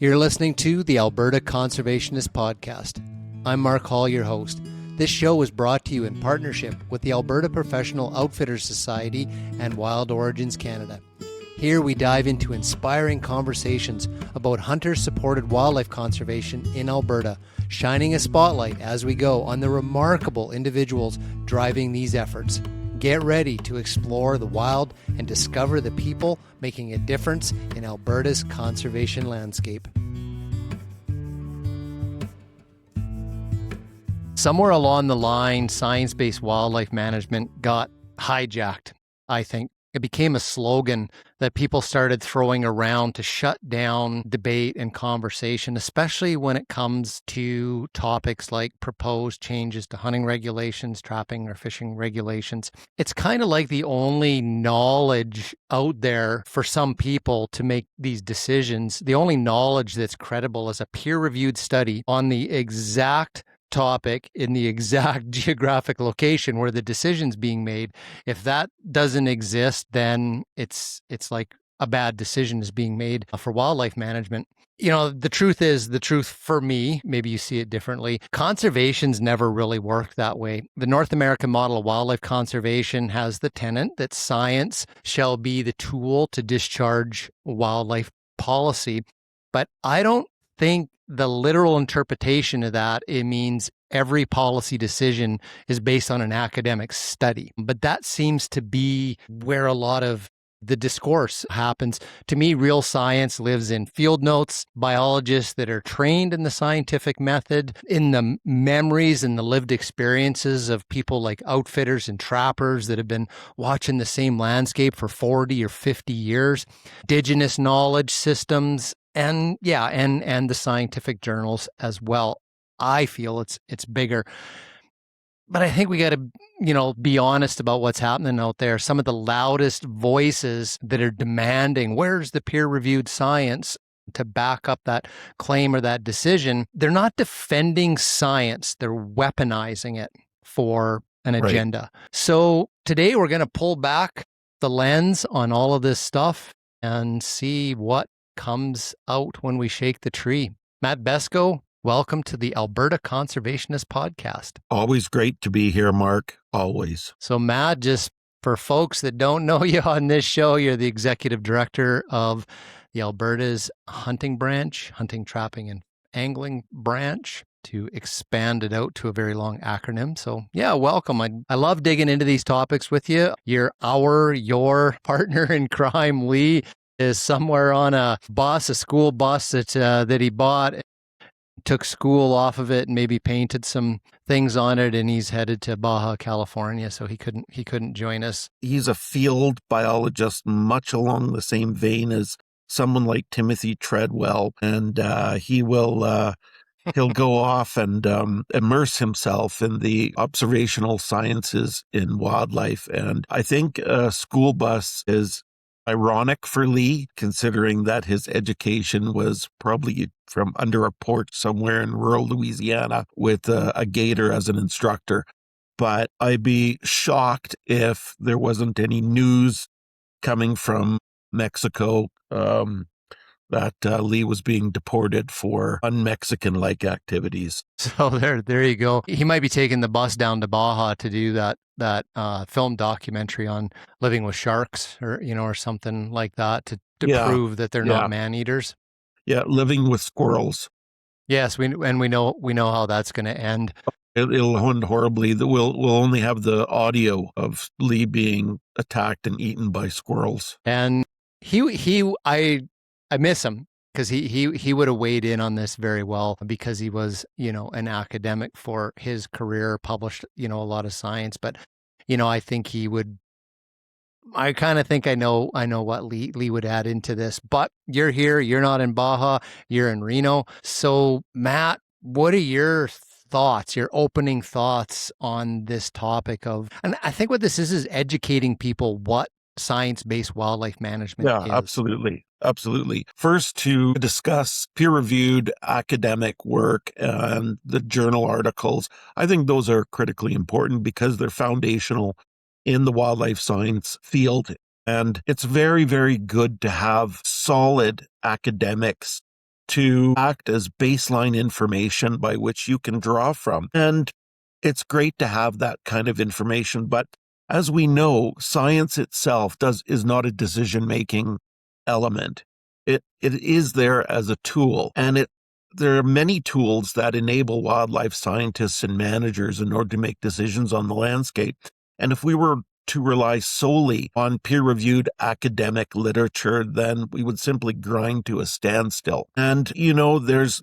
You're listening to the Alberta Conservationist Podcast. I'm Mark Hall, your host. This show is brought to you in partnership with the Alberta Professional Outfitters Society and Wild Origins Canada. Here we dive into inspiring conversations about hunter-supported wildlife conservation in Alberta, shining a spotlight as we go on the remarkable individuals driving these efforts. Get ready to explore the wild and discover the people making a difference in Alberta's conservation landscape. Somewhere along the line, science-based wildlife management got hijacked, I think. It became a slogan that people started throwing around to shut down debate and conversation, especially when it comes to topics like proposed changes to hunting regulations, trapping or fishing regulations. It's kind of like the only knowledge out there for some people to make these decisions. The only knowledge that's credible is a peer-reviewed study on the exact topic in the exact geographic location where the decision's being made. If that doesn't exist, then it's like a bad decision is being made for wildlife management. You know, the truth for me, maybe you see it differently, conservation's never really worked that way. The North American model of wildlife conservation has the tenet that science shall be the tool to discharge wildlife policy. But I don't think the literal interpretation of that, it means every policy decision is based on an academic study. But that seems to be where a lot of the discourse happens. To me, real science lives in field notes, biologists that are trained in the scientific method, in the memories and the lived experiences of people like outfitters and trappers that have been watching the same landscape for 40 or 50 years, indigenous knowledge systems, and the scientific journals as well. I feel it's bigger. But I think we got to, be honest about what's happening out there. Some of the loudest voices that are demanding, where's the peer-reviewed science to back up that claim or that decision? They're not defending science. They're weaponizing it for an agenda. Right. So today we're going to pull back the lens on all of this stuff and see what comes out when we shake the tree. Matt Besko, welcome to the Alberta Conservationist Podcast. Always great to be here, Mark. Always. So Matt, just for folks that don't know you on this show, you're the executive director of the Alberta's hunting branch, hunting, trapping, and angling branch, to expand it out to a very long acronym. So yeah, welcome. I love digging into these topics with you. Your partner in crime, Lee, is somewhere on a school bus that he bought, took school off of it and maybe painted some things on it, and he's headed to Baja California, so he couldn't join us. He's a field biologist, much along the same vein as someone like Timothy Treadwell, and he'll go off and immerse himself in the observational sciences in wildlife. And I think a school bus is ironic for Lee, considering that his education was probably from under a porch somewhere in rural Louisiana with a gator as an instructor. But I'd be shocked if there wasn't any news coming from Mexico that Lee was being deported for un-Mexican-like activities. So there you go. He might be taking the bus down to Baja to do that film documentary on living with sharks, or something like that, to prove that they're not man-eaters. Yeah, living with squirrels. Yes, we know how that's going to end. It'll end horribly. We'll only have the audio of Lee being attacked and eaten by squirrels. And I miss him, because he would have weighed in on this very well, because he was, an academic for his career, published, a lot of science. But, I think he would. I kind of think I know what Lee would add into this. But you're here. You're not in Baja. You're in Reno. So Matt, what are your thoughts, your opening thoughts on this topic of? And I think what this is educating people what science-based wildlife management is. Absolutely. First, to discuss peer-reviewed academic work and the journal articles. I think those are critically important because they're foundational in the wildlife science field. And it's very, very good to have solid academics to act as baseline information by which you can draw from. And it's great to have that kind of information, but as we know, science itself is not a decision-making element. It is there as a tool, and there are many tools that enable wildlife scientists and managers in order to make decisions on the landscape. And if we were to rely solely on peer-reviewed academic literature, then we would simply grind to a standstill. And, there's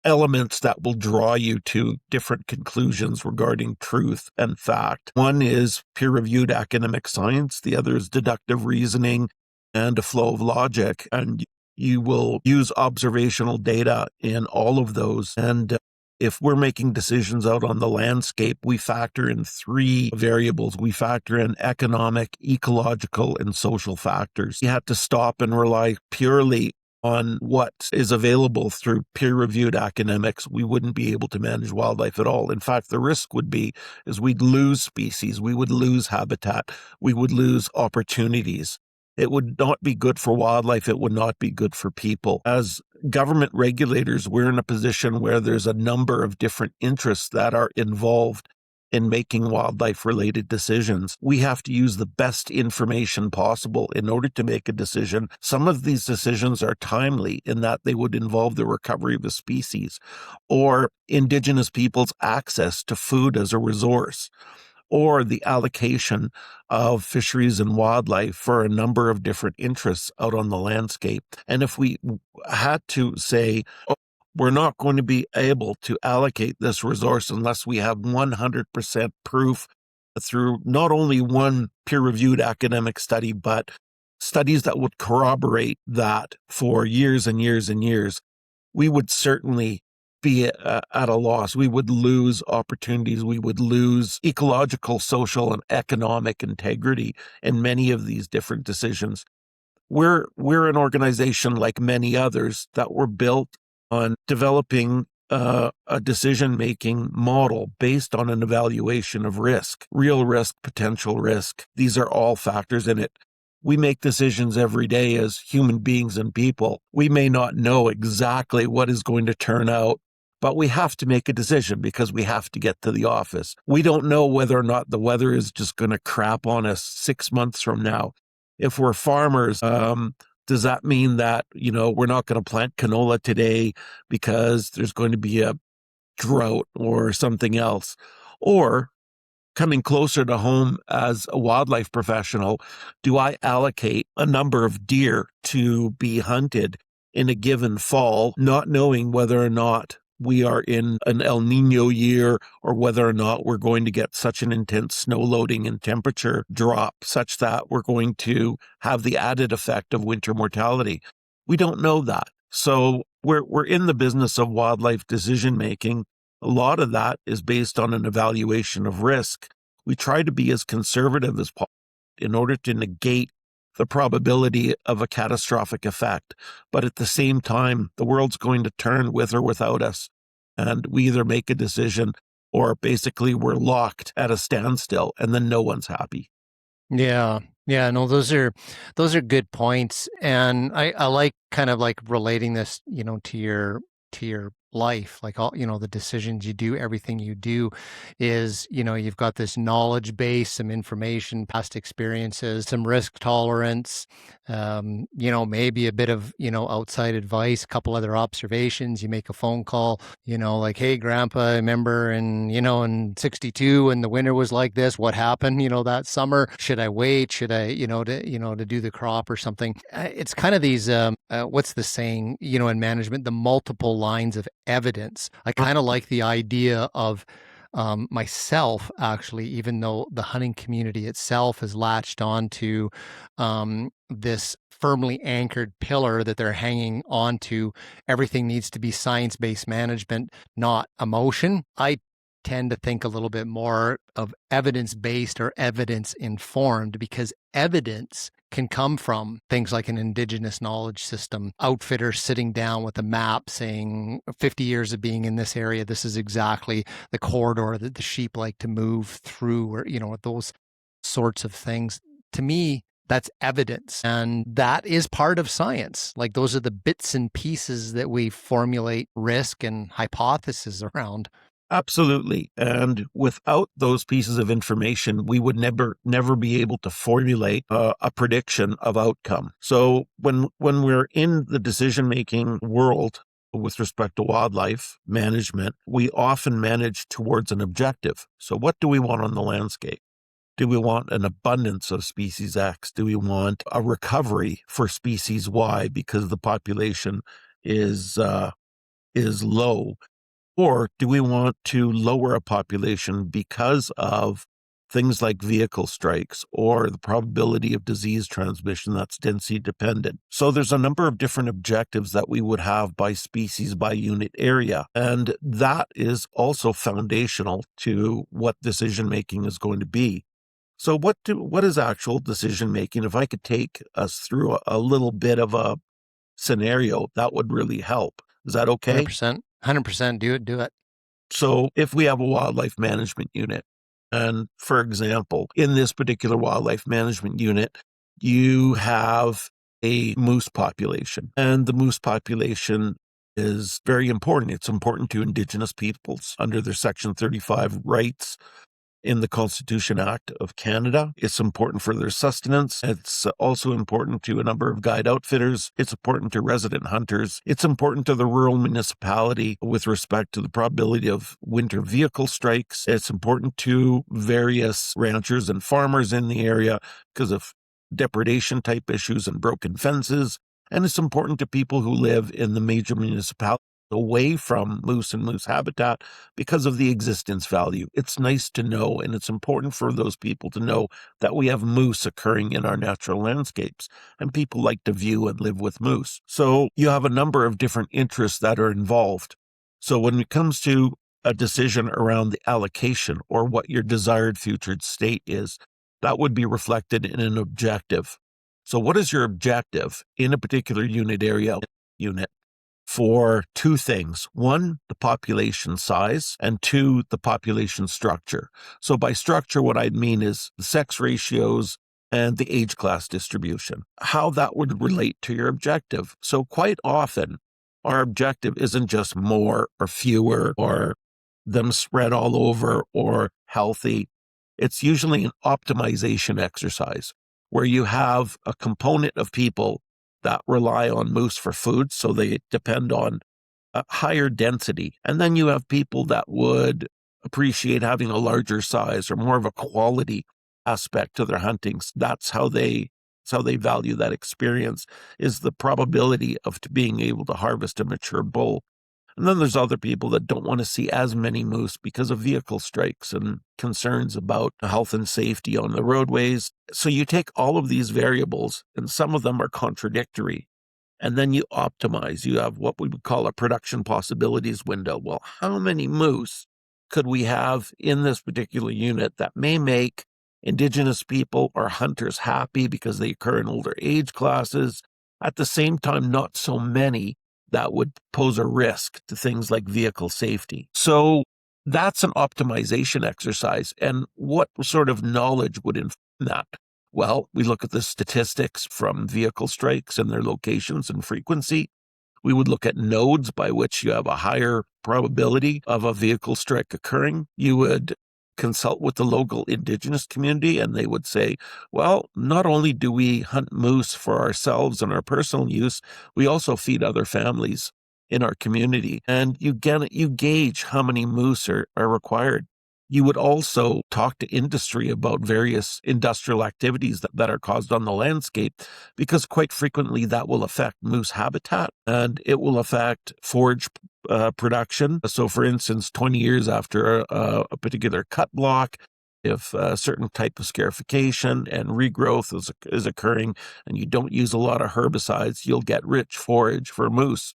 elements that will draw you to different conclusions regarding truth and fact. One is peer-reviewed academic science. The other is deductive reasoning and a flow of logic. And you will use observational data in all of those. And if we're making decisions out on the landscape, we factor in 3 variables. We factor in economic, ecological, and social factors. You have to stop and rely purely on what is available through peer-reviewed academics. We wouldn't be able to manage wildlife at all. In fact, the risk would be is we'd lose species, we would lose habitat, we would lose opportunities. It would not be good for wildlife. It would not be good for people. As government regulators, we're in a position where there's a number of different interests that are involved in making wildlife-related decisions. We have to use the best information possible in order to make a decision. Some of these decisions are timely in that they would involve the recovery of a species or Indigenous peoples' access to food as a resource, or the allocation of fisheries and wildlife for a number of different interests out on the landscape. And if we had to say, we're not going to be able to allocate this resource unless we have 100% proof through not only one peer-reviewed academic study, but studies that would corroborate that for years and years and years, we would certainly be at a loss. We would lose opportunities. We would lose ecological, social, and economic integrity in many of these different decisions. We're an organization like many others that were built on developing a decision-making model based on an evaluation of risk, real risk, potential risk. These are all factors in it. We make decisions every day as human beings and people. We may not know exactly what is going to turn out, but we have to make a decision because we have to get to the office. We don't know whether or not the weather is just going to crap on us 6 months from now. If we're farmers, does that mean that, we're not going to plant canola today because there's going to be a drought or something else? Or, coming closer to home as a wildlife professional, do I allocate a number of deer to be hunted in a given fall, not knowing whether or not we are in an El Nino year or whether or not we're going to get such an intense snow loading and temperature drop such that we're going to have the added effect of winter mortality? We don't know that. So we're in the business of wildlife decision making. A lot of that is based on an evaluation of risk. We try to be as conservative as possible in order to negate the probability of a catastrophic effect. But at the same time, the world's going to turn with or without us. And we either make a decision or basically we're locked at a standstill and then no one's happy. Yeah. Yeah, no, those are good points. And I like kind of like relating this, to your life, like all, the decisions you do, everything you do is, you've got this knowledge base, some information, past experiences, some risk tolerance, maybe a bit of, outside advice, a couple other observations. You make a phone call, like, hey, Grandpa, I remember in 62 when the winter was like this, what happened, that summer? Should I wait? Should I, to do the crop or something? It's kind of these, what's the saying, in management, the multiple lines of evidence. I kind of like the idea of myself, actually, even though the hunting community itself has latched on to this firmly anchored pillar that they're hanging on to. Everything needs to be science-based management, not emotion. I tend to think a little bit more of evidence-based or evidence-informed, because evidence can come from things like an Indigenous knowledge system, outfitters sitting down with a map saying 50 years of being in this area, this is exactly the corridor that the sheep like to move through, or, those sorts of things. To me, That's evidence. And that is part of science. Like those are the bits and pieces that we formulate risk and hypotheses around. Absolutely. And without those pieces of information, we would never be able to formulate a prediction of outcome. So when we're in the decision-making world with respect to wildlife management, we often manage towards an objective. So what do we want on the landscape? Do we want an abundance of species X? Do we want a recovery for species Y because the population is low? Or do we want to lower a population because of things like vehicle strikes or the probability of disease transmission that's density dependent? So there's a number of different objectives that we would have by species, by unit area. And that is also foundational to what decision making is going to be. So what is actual decision making? If I could take us through a little bit of a scenario, that would really help. Is that okay? 100%. 100%. Do it. So if we have a wildlife management unit, and for example, in this particular wildlife management unit, you have a moose population, and the moose population is very important. It's important to Indigenous peoples under their Section 35 rights in the Constitution Act of Canada. It's important for their sustenance. It's also important to a number of guide outfitters. It's important to resident hunters. It's important to the rural municipality with respect to the probability of winter vehicle strikes. It's important to various ranchers and farmers in the area because of depredation type issues and broken fences. And it's important to people who live in the major municipalities away from moose and moose habitat because of the existence value. It's nice to know, and it's important for those people to know that we have moose occurring in our natural landscapes, and people like to view and live with moose. So you have a number of different interests that are involved. So when it comes to a decision around the allocation or what your desired future state is, that would be reflected in an objective. So what is your objective in a particular unit for two things? One, the population size, and two, the population structure. So by structure, what I mean is the sex ratios and the age class distribution, how that would relate to your objective. So quite often, our objective isn't just more or fewer or them spread all over or healthy. It's usually an optimization exercise where you have a component of people that rely on moose for food, so they depend on a higher density. And then you have people that would appreciate having a larger size or more of a quality aspect to their huntings. That's how they value that experience, is the probability of being able to harvest a mature bull. And then there's other people that don't want to see as many moose because of vehicle strikes and concerns about health and safety on the roadways. So you take all of these variables, and some of them are contradictory, and then you optimize. You have what we would call a production possibilities window. Well, how many moose could we have in this particular unit that may make Indigenous people or hunters happy because they occur in older age classes? At the same time, not so many that would pose a risk to things like vehicle safety. So that's an optimization exercise. And what sort of knowledge would inform that? Well, we look at the statistics from vehicle strikes and their locations and frequency. We would look at nodes by which you have a higher probability of a vehicle strike occurring. You would consult with the local Indigenous community, and they would say, well, not only do we hunt moose for ourselves and our personal use, we also feed other families in our community. And you gauge how many moose are required. You would also talk to industry about various industrial activities that are caused on the landscape, because quite frequently that will affect moose habitat and it will affect forage production. So for instance, 20 years after a particular cut block, if a certain type of scarification and regrowth is occurring and you don't use a lot of herbicides, you'll get rich forage for moose.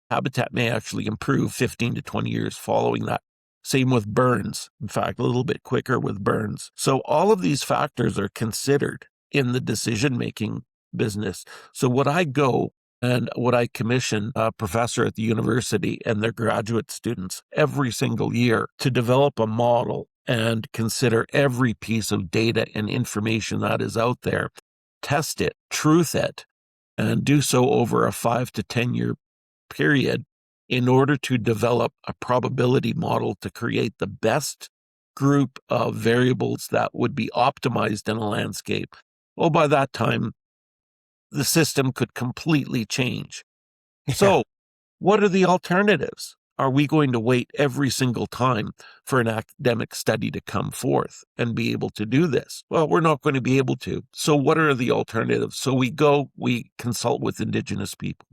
Habitat may actually improve 15 to 20 years following that. Same with burns. In fact, a little bit quicker with burns. So all of these factors are considered in the decision-making business. So would I go and would I commission a professor at the university and their graduate students every single year to develop a model and consider every piece of data and information that is out there, test it, truth it, and do so over a 5 to 10 year period in order to develop a probability model to create the best group of variables that would be optimized in a landscape. Well, by that time, the system could completely change. Yeah. So, what are the alternatives? Are we going to wait every single time for an academic study to come forth and be able to do this? Well, we're not going to be able to. So what are the alternatives? So we consult with Indigenous people.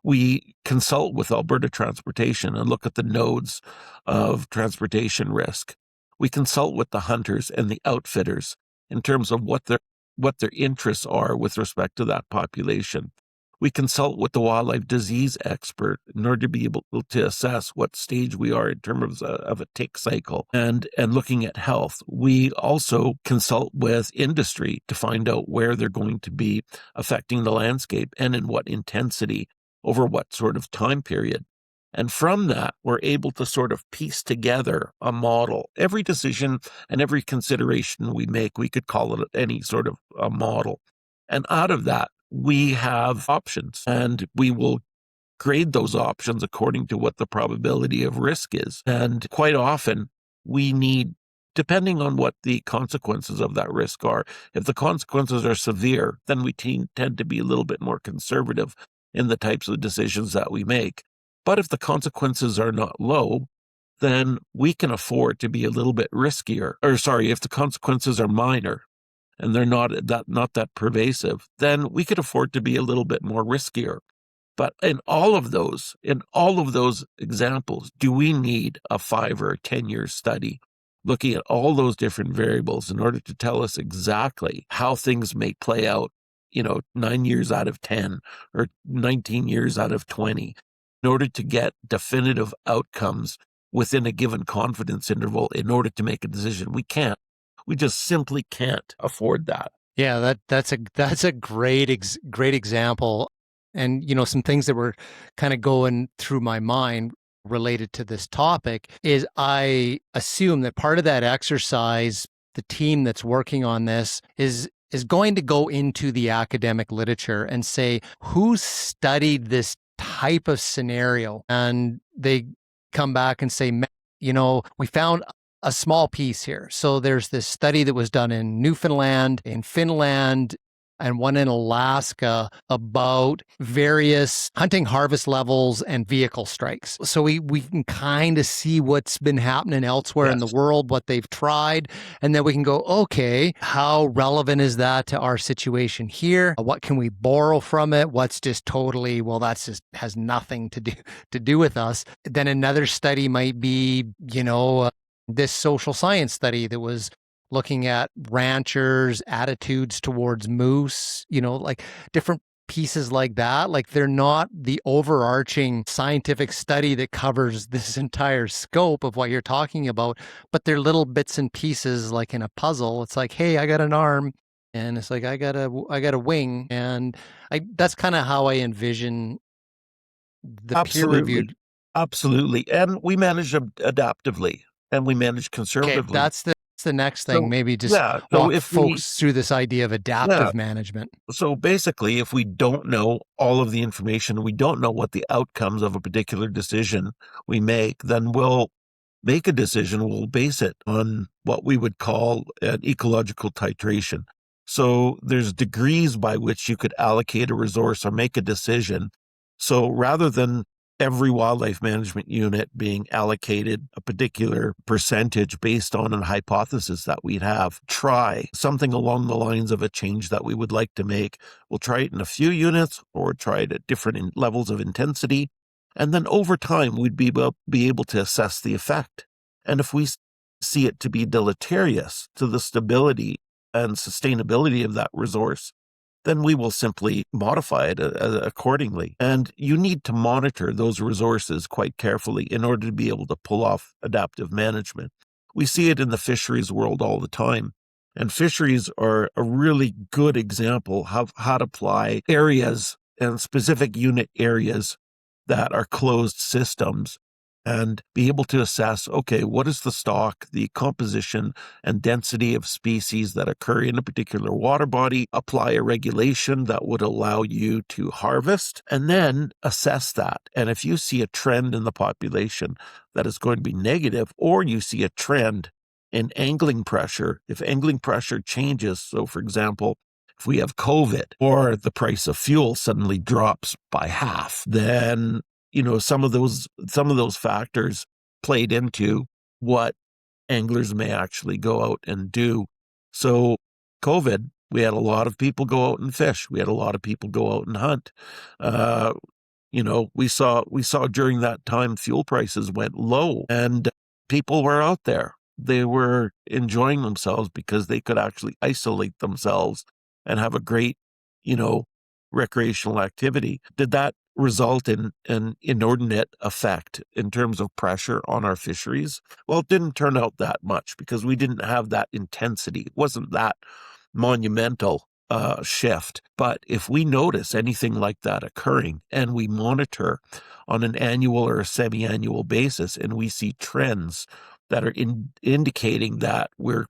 We consult with Alberta Transportation and look at the nodes of transportation risk. We consult with the hunters and the outfitters in terms of what their interests are with respect to that population. We consult with the wildlife disease expert in order to be able to assess what stage we are in terms of a tick cycle and looking at health. We also consult with industry to find out where they're going to be affecting the landscape and in what intensity over what sort of time period. And from that, we're able to sort of piece together a model. Every decision and every consideration we make, we could call it any sort of a model. And out of that, we have options, and we will grade those options according to what the probability of risk is. And quite often, we need, depending on what the consequences of that risk are, if the consequences are severe, then we tend to be a little bit more conservative in the types of decisions that we make. But if the consequences are not low, then we can afford to be a little bit riskier. If the consequences are minor, and they're not that pervasive, then we could afford to be a little bit more riskier. But in all of those examples, do we need a 5 or a 10-year study looking at all those different variables in order to tell us exactly how things may play out, 9 years out of 10 or 19 years out of 20, in order to get definitive outcomes within a given confidence interval in order to make a decision? We can't. We just simply can't afford that. Yeah, that's a great example. And some things that were kind of going through my mind related to this topic is I assume that part of that exercise, the team that's working on this is going to go into the academic literature and say, who studied this type of scenario? And they come back and say, we found a small piece here. So there's this study that was done in Newfoundland, in Finland, and one in Alaska about various hunting harvest levels and vehicle strikes. So we can kind of see what's been happening elsewhere in the world, what they've tried, and then we can go, okay, how relevant is that to our situation here? What can we borrow from it? What's just totally, well, that's just has nothing to do with us. Then another study might be, this social science study that was looking at ranchers' attitudes towards moose, like different pieces like that. Like they're not the overarching scientific study that covers this entire scope of what you're talking about, but they're little bits and pieces like in a puzzle. It's like, hey, I got an arm, and it's like I got a wing, and that's kind of how I envision the peer-reviewed. Absolutely. And we manage adaptively. And we manage conservatively. Okay, that's the next thing. So, maybe just walk folks through this idea of adaptive management. So basically, if we don't know all of the information, we don't know what the outcomes of a particular decision we make, then we'll make a decision. We'll base it on what we would call an ecological titration. So there's degrees by which you could allocate a resource or make a decision. So rather than every wildlife management unit being allocated a particular percentage based on a hypothesis that we'd have, try something along the lines of a change that we would like to make. We'll try it in a few units or try it at different levels of intensity. And then over time, we'd be able to assess the effect. And if we see it to be deleterious to the stability and sustainability of that resource, then we will simply modify it accordingly. And you need to monitor those resources quite carefully in order to be able to pull off adaptive management. We see it in the fisheries world all the time. And fisheries are a really good example of how to apply areas and specific unit areas that are closed systems and be able to assess, okay, what is the stock, the composition and density of species that occur in a particular water body, apply a regulation that would allow you to harvest, and then assess that. And if you see a trend in the population that is going to be negative, or you see a trend in angling pressure, if angling pressure changes, so for example, if we have COVID or the price of fuel suddenly drops by half, then some of those factors played into what anglers may actually go out and do. So COVID, we had a lot of people go out and fish. We had a lot of people go out and hunt. Uh, we saw during that time fuel prices went low and people were out there. They were enjoying themselves because they could actually isolate themselves and have a great, you know, recreational activity. Did that result in an inordinate effect in terms of pressure on our fisheries? Well, it didn't turn out that much because we didn't have that intensity. It wasn't that monumental shift. But if we notice anything like that occurring and we monitor on an annual or a semi-annual basis and we see trends that are indicating that we're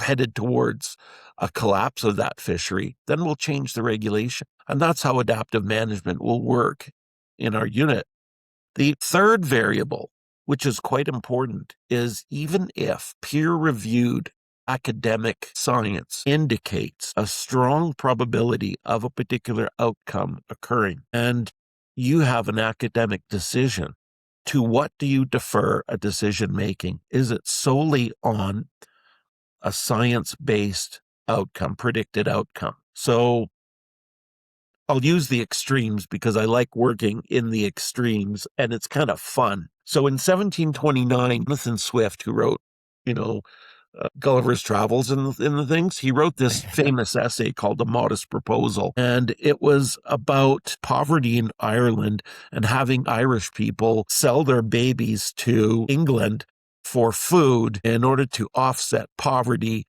headed towards a collapse of that fishery, then we'll change the regulation. And that's how adaptive management will work in our unit. The third variable, which is quite important, is even if peer-reviewed academic science indicates a strong probability of a particular outcome occurring, and you have an academic decision, to what do you defer a decision making? Is it solely on a science-based outcome, predicted outcome? So I'll use the extremes because I like working in the extremes and it's kind of fun. So in 1729, Jonathan Swift, who wrote, Gulliver's Travels and the things, he wrote this famous essay called The Modest Proposal. And it was about poverty in Ireland and having Irish people sell their babies to England for food in order to offset poverty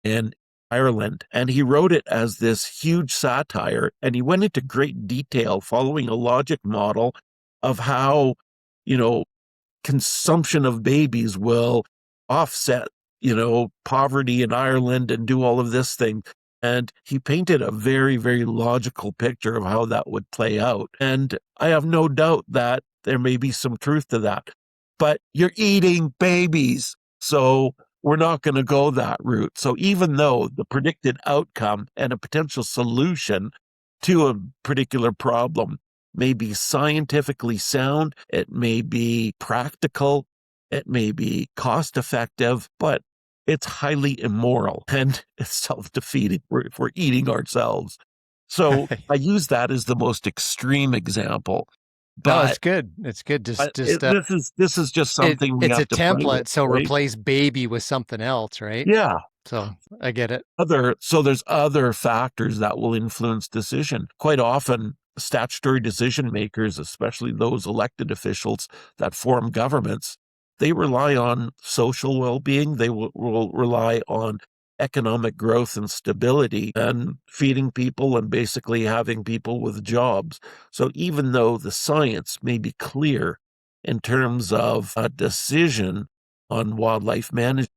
in Ireland. And he wrote it as this huge satire. And he went into great detail following a logic model of how, consumption of babies will offset, poverty in Ireland and do all of this thing. And he painted a very, very logical picture of how that would play out. And I have no doubt that there may be some truth to that. But you're eating babies. So we're not going to go that route. So even though the predicted outcome and a potential solution to a particular problem may be scientifically sound, it may be practical, it may be cost effective, but it's highly immoral and it's self-defeating if we're eating ourselves. So I use that as the most extreme example. No, But it's good. It's good. this is just something we it's have a to play template. with, So right? replace baby with something else, right? Yeah. So I get it. There's other factors that will influence decision. Quite often, statutory decision makers, especially those elected officials that form governments, they rely on social well-being. They will rely on economic growth and stability and feeding people and basically having people with jobs. So even though the science may be clear in terms of a decision on wildlife management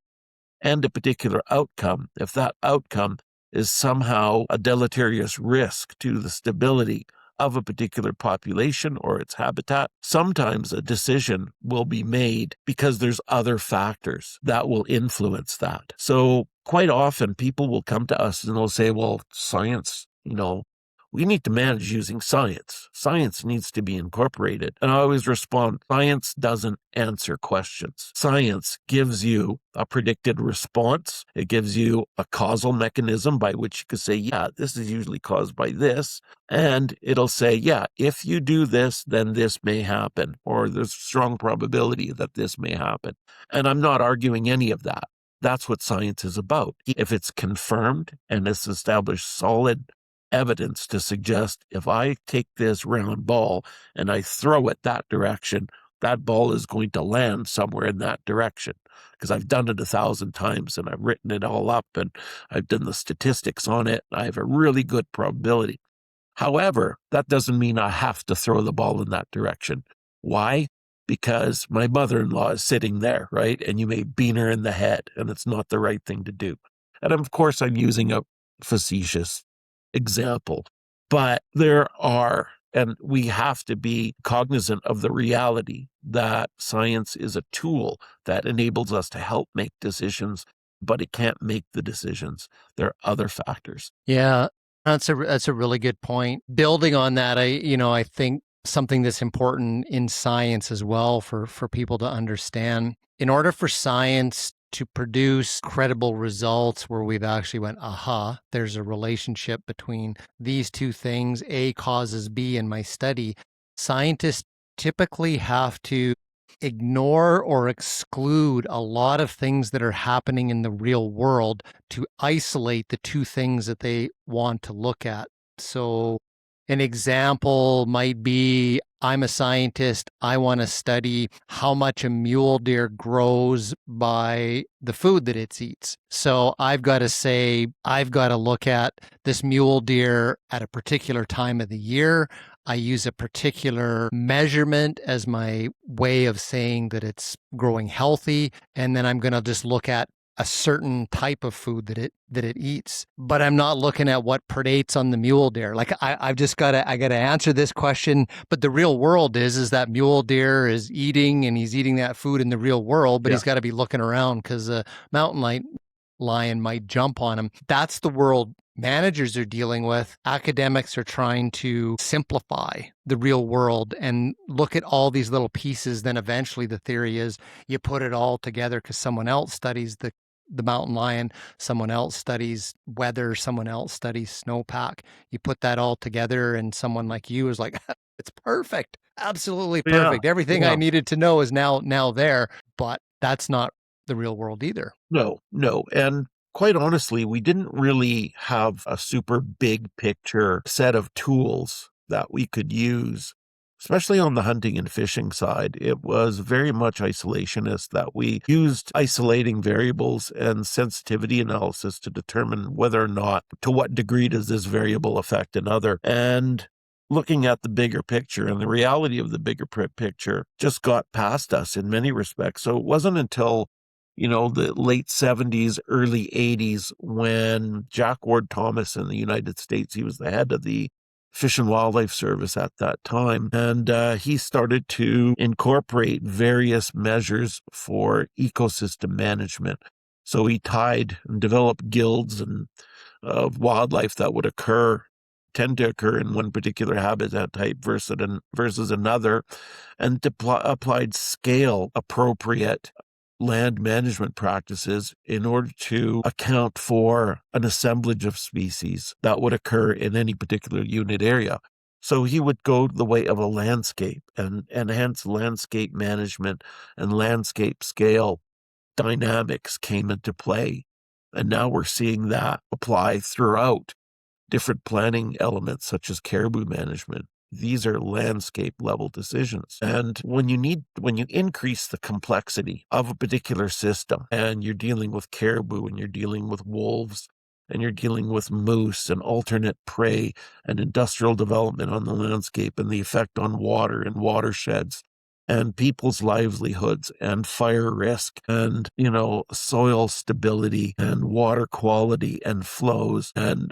and a particular outcome, if that outcome is somehow a deleterious risk to the stability of a particular population or its habitat, sometimes a decision will be made because there's other factors that will influence that. So quite often people will come to us and they'll say, well, science, we need to manage using science. Science needs to be incorporated. And I always respond, science doesn't answer questions. Science gives you a predicted response. It gives you a causal mechanism by which you could say, yeah, this is usually caused by this. And it'll say, yeah, if you do this, then this may happen, or there's a strong probability that this may happen. And I'm not arguing any of that. That's what science is about. If it's confirmed and it's established solid evidence to suggest if I take this round ball and I throw it that direction, that ball is going to land somewhere in that direction because I've done it 1,000 times and I've written it all up and I've done the statistics on it. I have a really good probability. However, that doesn't mean I have to throw the ball in that direction. Why? because my mother-in-law is sitting there, right? And you may bean her in the head, and it's not the right thing to do. And of course, I'm using a facetious example, but there are, and we have to be cognizant of the reality that science is a tool that enables us to help make decisions, but it can't make the decisions. There are other factors. Yeah, that's a really good point. Building on that, I think something that's important in science as well for people to understand. In order for science to produce credible results where we've actually went, aha, there's a relationship between these two things, A causes B in my study, scientists typically have to ignore or exclude a lot of things that are happening in the real world to isolate the two things that they want to look at. So an example might be, I'm a scientist. I want to study how much a mule deer grows by the food that it eats. So I've got to look at this mule deer at a particular time of the year. I use a particular measurement as my way of saying that it's growing healthy. And then I'm going to just look at a certain type of food that it eats, but I'm not looking at what predates on the mule deer. Like I got to answer this question, but the real world is that mule deer is eating and he's eating that food in the real world, but he's got to be looking around because a mountain lion might jump on him. That's the world managers are dealing with. Academics are trying to simplify the real world and look at all these little pieces. Then eventually the theory is you put it all together because someone else studies the mountain lion, someone else studies weather, someone else studies snowpack. You put that all together and someone like you is like, it's perfect. Absolutely perfect. Everything I needed to know is now there, but that's not the real world either. No. And quite honestly, we didn't really have a super big picture set of tools that we could use, especially on the hunting and fishing side. It was very much isolationist, that we used isolating variables and sensitivity analysis to determine whether or not, to what degree does this variable affect another. And looking at the bigger picture and the reality of the bigger picture just got past us in many respects. So it wasn't until the late 70s, early 80s, when Jack Ward Thomas in the United States, he was the head of the Fish and Wildlife Service at that time, and he started to incorporate various measures for ecosystem management. So he tied and developed guilds of wildlife that would tend to occur in one particular habitat type versus another, and applied scale appropriate land management practices in order to account for an assemblage of species that would occur in any particular unit area. So he would go the way of a landscape, and hence landscape management and landscape scale dynamics came into play. And now we're seeing that apply throughout different planning elements such as caribou management. These are landscape level decisions. And when you increase the complexity of a particular system, and you're dealing with caribou, and you're dealing with wolves, and you're dealing with moose and alternate prey and industrial development on the landscape and the effect on water and watersheds and people's livelihoods and fire risk and, soil stability and water quality and flows and,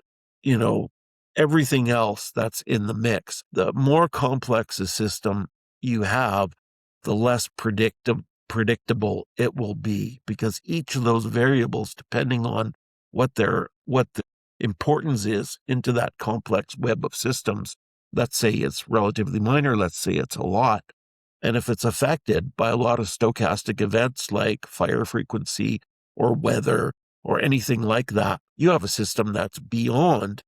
everything else that's in the mix. The more complex a system you have, the less predictable it will be, because each of those variables, depending on what the importance is into that complex web of systems, let's say it's relatively minor, let's say it's a lot. And if it's affected by a lot of stochastic events like fire frequency or weather or anything like that, you have a system that's beyond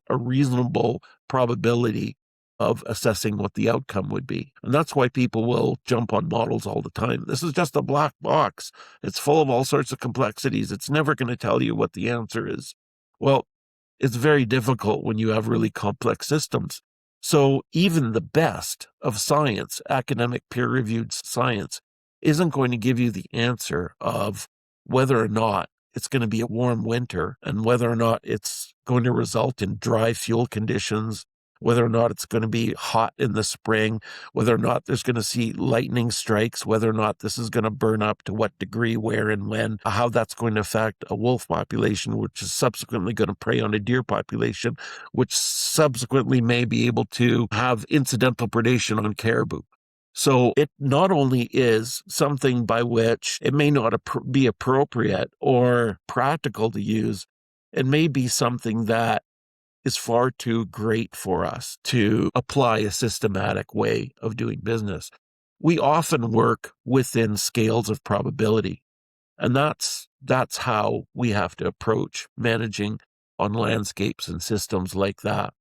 a reasonable probability of assessing what the outcome would be. And that's why people will jump on models all the time. This is just a black box. It's full of all sorts of complexities. It's never going to tell you what the answer is. Well, it's very difficult when you have really complex systems. So even the best of science, academic peer-reviewed science, isn't going to give you the answer of whether or not it's going to be a warm winter and whether or not it's going to result in dry fuel conditions whether or not it's going to be hot in the spring, whether or not there's going to see lightning strikes, whether or not this is going to burn up, to what degree, where and when, how that's going to affect a wolf population, which is subsequently going to prey on a deer population, which subsequently may be able to have incidental predation on caribou. So it not only is something by which it may not be appropriate or practical to use, it may be something that is far too great for us to apply a systematic way of doing business. We often work within scales of probability, and that's how we have to approach managing on landscapes and systems like that.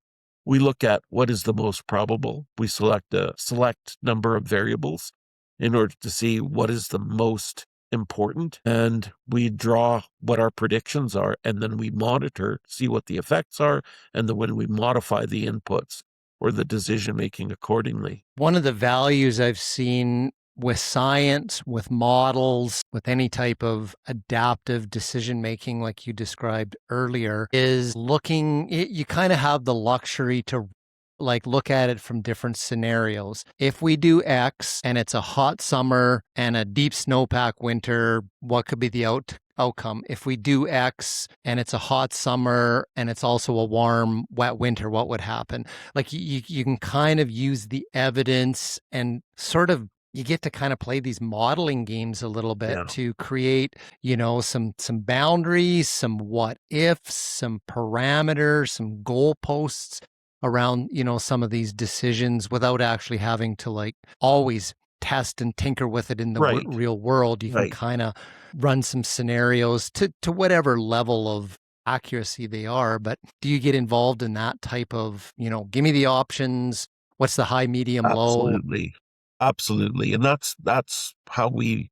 We look at what is the most probable. We select a select number of variables in order to see what is the most important, and we draw what our predictions are, and then we monitor, see what the effects are, and then when we modify the inputs or the decision making accordingly. One of the values I've seen with science, with models, with any type of adaptive decision making, like you described earlier, is you kind of have the luxury to look at it from different scenarios. If we do X and it's a hot summer and a deep snowpack winter, what could be the outcome? If we do X and it's a hot summer and it's also a warm, wet winter, what would happen? You can kind of use the evidence and sort of you get to kind of play these modeling games a little bit to create, some boundaries, some what ifs, some parameters, some goalposts around, some of these decisions without actually having to always test and tinker with it in the real world. You can kind of run some scenarios to whatever level of accuracy they are. But do you get involved in that type of, give me the options? What's the high, medium, low? Absolutely. And that's how we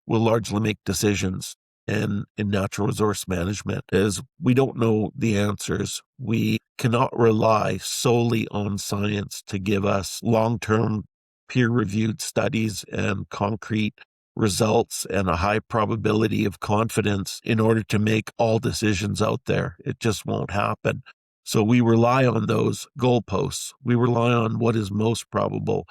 will largely make decisions in natural resource management, is we don't know the answers. We cannot rely solely on science to give us long-term peer-reviewed studies and concrete results and a high probability of confidence in order to make all decisions out there. It just won't happen. So we rely on those goalposts. We rely on what is most probable.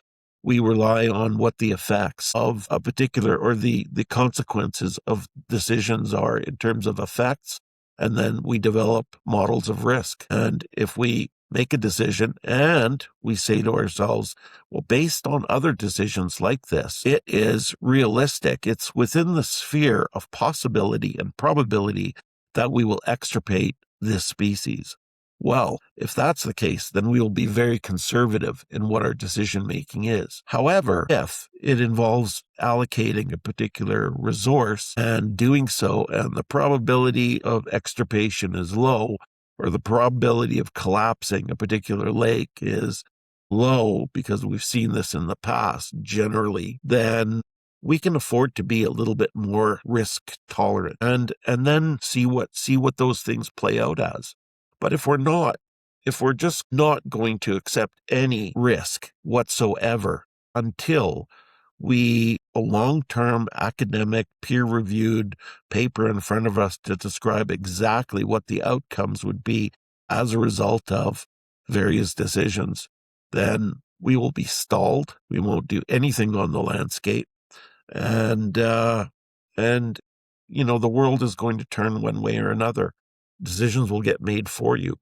We rely on what the effects of a particular or the consequences of decisions are in terms of effects. And then we develop models of risk. And if we make a decision and we say to ourselves, well, based on other decisions like this, it is realistic, it's within the sphere of possibility and probability that we will extirpate this species. Well, if that's the case, then we will be very conservative in what our decision making is. However, if it involves allocating a particular resource and doing so, and the probability of extirpation is low, or the probability of collapsing a particular lake is low, because we've seen this in the past generally, then we can afford to be a little bit more risk tolerant and then see what those things play out as. But if we're just not going to accept any risk whatsoever until a long-term academic peer-reviewed paper in front of us to describe exactly what the outcomes would be as a result of various decisions, then we will be stalled. We won't do anything on the landscape. And the world is going to turn one way or another. Decisions will get made for you.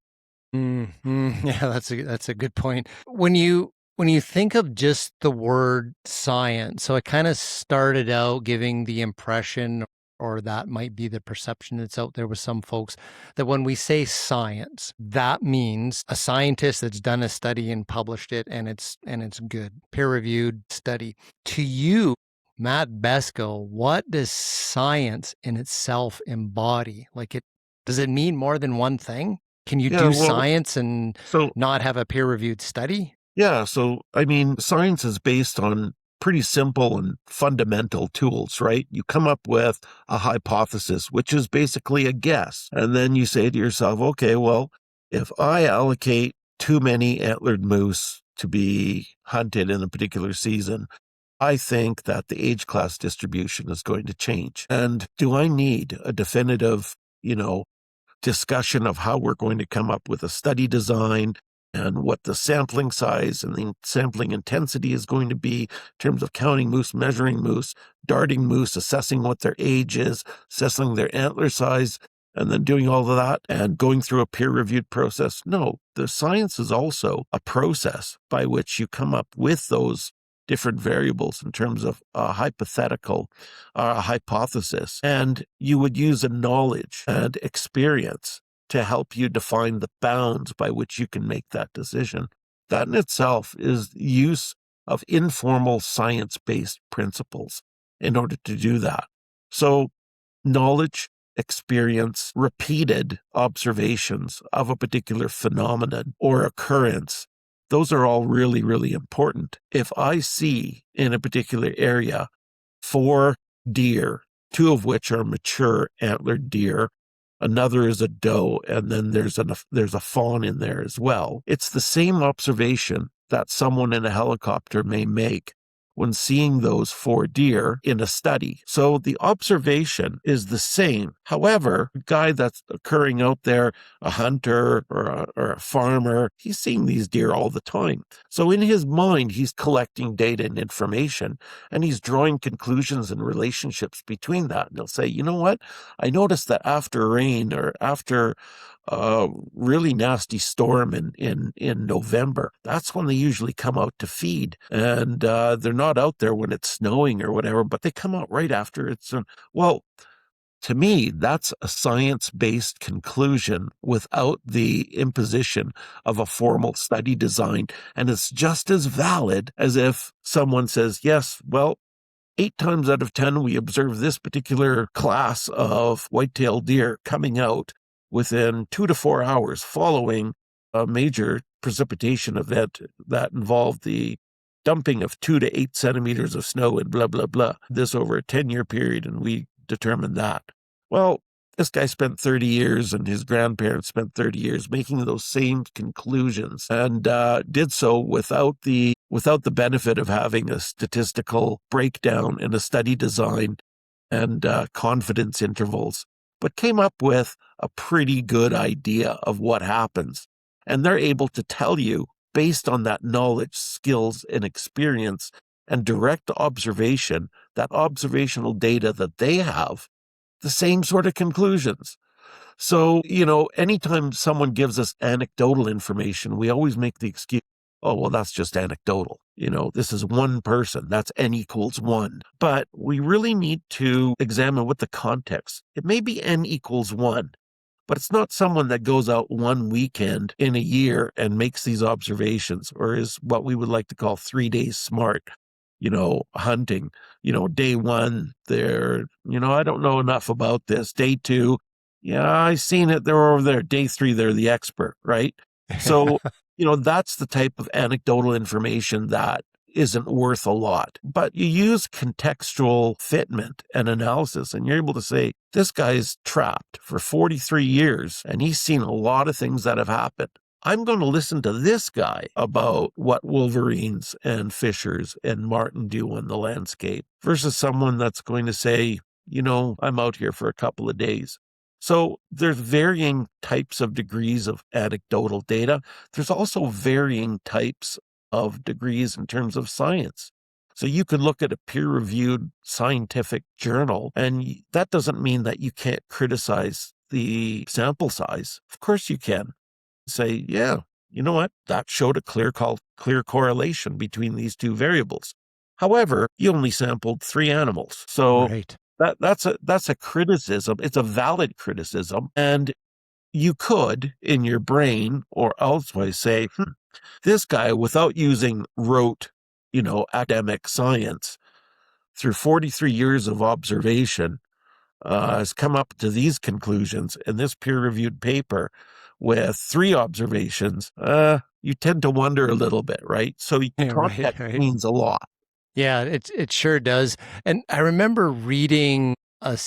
Mm-hmm. Yeah, that's a good point. When you think of just the word science, so it kind of started out giving the impression, or that might be the perception that's out there with some folks, that when we say science, that means a scientist that's done a study and published it, and it's good, peer-reviewed study. To you, Matt Besko, what does science in itself embody? Does it mean more than one thing? Can you do science and not have a peer-reviewed study? Yeah, so, science is based on pretty simple and fundamental tools, right? You come up with a hypothesis, which is basically a guess. And then you say to yourself, okay, well, if I allocate too many antlered moose to be hunted in a particular season, I think that the age class distribution is going to change. And do I need a definitive, discussion of how we're going to come up with a study design and what the sampling size and the sampling intensity is going to be in terms of counting moose, measuring moose, darting moose, assessing what their age is, assessing their antler size, and then doing all of that and going through a peer-reviewed process. No, the science is also a process by which you come up with those different variables in terms of a hypothetical, a hypothesis, and you would use a knowledge and experience to help you define the bounds by which you can make that decision. That in itself is use of informal science-based principles in order to do that. So knowledge, experience, repeated observations of a particular phenomenon or occurrence, those are all really, really important. If I see in a particular area 4 deer, 2 of which are mature antlered deer, another is a doe, and then there's a fawn in there as well. It's the same observation that someone in a helicopter may make when seeing those 4 deer in a study. So the observation is the same. However, a guy that's occurring out there, a hunter or a farmer, he's seeing these deer all the time. So in his mind, he's collecting data and information, and he's drawing conclusions and relationships between that. And he'll say, you know what? I noticed that after rain or after a really nasty storm in November, that's when they usually come out to feed. And they're not out there when it's snowing or whatever, but they come out right after it's... Well, to me, that's a science-based conclusion without the imposition of a formal study design. And it's just as valid as if someone says, yes, well, 8 times out of 10, we observe this particular class of white-tailed deer coming out within 2 to 4 hours following a major precipitation event that involved the dumping of 2 to 8 centimeters of snow and blah, blah, blah. This over a 10-year period, and we determined that. Well, this guy spent 30 years and his grandparents spent 30 years making those same conclusions and did so without the benefit of having a statistical breakdown in a study design and confidence intervals, but came up with a pretty good idea of what happens. And they're able to tell you, based on that knowledge, skills, and experience and direct observation, that observational data that they have, the same sort of conclusions. So, anytime someone gives us anecdotal information, we always make the excuse, oh, well, that's just anecdotal. This is one person. That's N equals 1. But we really need to examine what the context. It may be N equals 1, but it's not someone that goes out one weekend in a year and makes these observations, or is what we would like to call 3 days smart. Hunting, day 1, I don't know enough about this. Day 2, yeah, I seen it. They're over there. Day 3, they're the expert, right? So, that's the type of anecdotal information that isn't worth a lot. But you use contextual fitment and analysis, and you're able to say, this guy's trapped for 43 years, and he's seen a lot of things that have happened. I'm going to listen to this guy about what wolverines and fishers and marten do on the landscape versus someone that's going to say, I'm out here for a couple of days. So there's varying types of degrees of anecdotal data. There's also varying types of degrees in terms of science. So you could look at a peer-reviewed scientific journal, and that doesn't mean that you can't criticize the sample size. Of course you can. Say, yeah, you know what? That showed a clear correlation between these 2 variables. However, you only sampled 3 animals. So right. that's a criticism. It's a valid criticism. And you could, in your brain or elsewhere, say, this guy, without using rote, academic science, through 43 years of observation, has come up to these conclusions in this peer-reviewed paper with 3 observations. You tend to wonder a little bit, right? So context Right. means a lot. Yeah, it sure does. And I remember reading a